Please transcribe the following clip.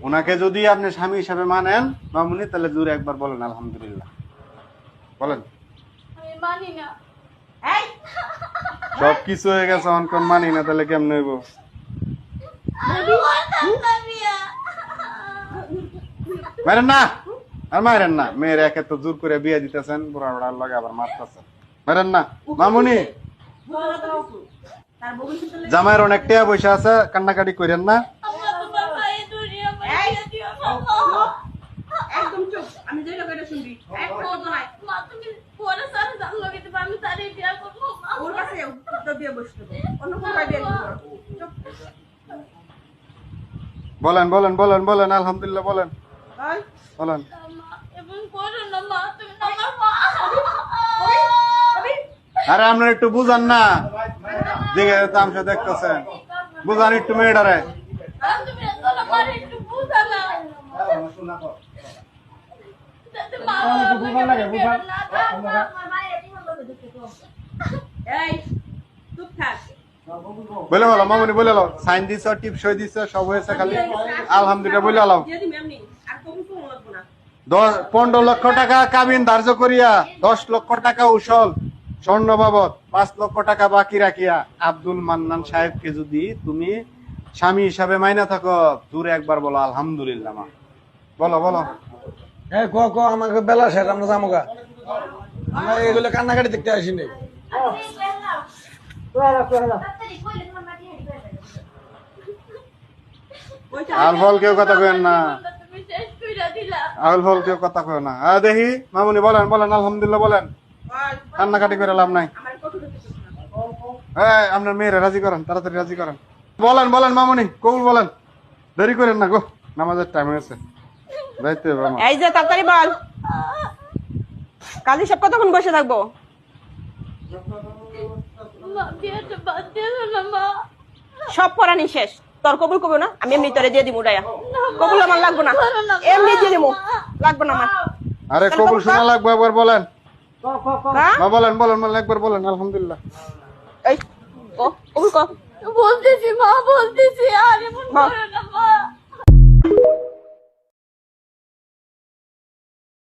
ওনাকে যদি আপনি স্বামী হিসাবে মানেন মামুনি, তাহলে জোরে একবার বলেন আলহামদুলিল্লাহ। বলেন। আমি মানি না। সব কিছু হয়ে গেছে, অনকন মানি না, তাহলে কেমন হইব? মারেন না, আর মারেন না। মেয়ের একে তো জোর করে বিয়ে দিতেছেন, বুড়া বুড়ার লগে আবার মারতেছেন। মারেন না মামুনি। জামাইয়ের অনেক টাকা পয়সা আছে, কান্নাকাটি করেন না। একদম চুপ, আমি যেটা কইরা শুনবি একদম নাই। মা তুমি পরে সারা জান লগে দিবা, আমি তারে বিয়া করব। ওর কাছে তো বিয়ে বসতে অন্য কোথায় বিয়ে করব? চুপ। বলেন বলেন বলেন বলেন আলহামদুলিল্লাহ বলেন ভাই বলেন। মা এবং করো না মা, তুমি না আমার মা। আরে আপনার একটু বুঝান না, দিকে তামসা দেখতেছেন, বুঝান একটু মেয়েটারে। তুমি এত আমার একটু বুঝা না। মা বুঝা লাগে, বুঝা না। এই চুপ থাক। বলে বলো মামুনি, বলে লো। সাইন দিছ, টিপ সই দিছ, সব হয়েছে, খালি আলহামদুলিল্লাহ বলে আলাও। দিয়ে দিবি এমনি, আর কবুল করব লাগবো না। 15 লক্ষ টাকা কাবিন ধার্য করিয়া 10 লক্ষ টাকা উসল স্বর্ণ বাবদ 5 লক্ষ টাকা বাকি রাখিয়া আব্দুল মান্নান সাহেবকে যদি তুমি স্বামী হিসাবে মাইনা থাকো, দূরে একবার বলো আলহামদুলিল্লাহ। মা বলো বলো। হ্যাঁ আমাকে বেলা শেষ, আমরা যাবো গা। আমরা এগুলো কান্নাকাটি দেখতে আসিনি। আল ফল কেউ কথা কেন না, তুমি শেষ কইরা দিলা। আল ফল কেউ কথা কেন না। দেখি মামুনি বলেন বলেন আলহামদুলিল্লাহ বলেন, ভাই কান্নাকাটি করে লাভ নাই। আমার কত দেখতেছ না? আপনার মেয়েরা রাজি করেন, তাড়াতাড়ি রাজি করেন। বলেন বলেন মামুনি, কবুল বলেন, দেরি করেন না গো, নামাজের টাইম হয়েছে, যাইতে হবে আমার। এই যে তাড়াতাড়ি বল, কাজী সব কতক্ষণ বসে থাকবো? মা বিয়েটা বাদ দিও না মা। সব পড়ানি শেষ, তোর কবুল করবো না? আমি এমনি তোরে দিয়ে দিব উড়াইয়া। কবুল আমার লাগবো না, এমনি দিয়ে দিব, লাগবো না আমার। আরে কবুল শোনা লাগবে, একবার বলেন। হ্যাঁ বলেন বলেন বলেন একবার বলেন আলহামদুলিল্লাহ। এই ও কবুল কর। বলতেছি মা, বলতেছি। আর এমন করো না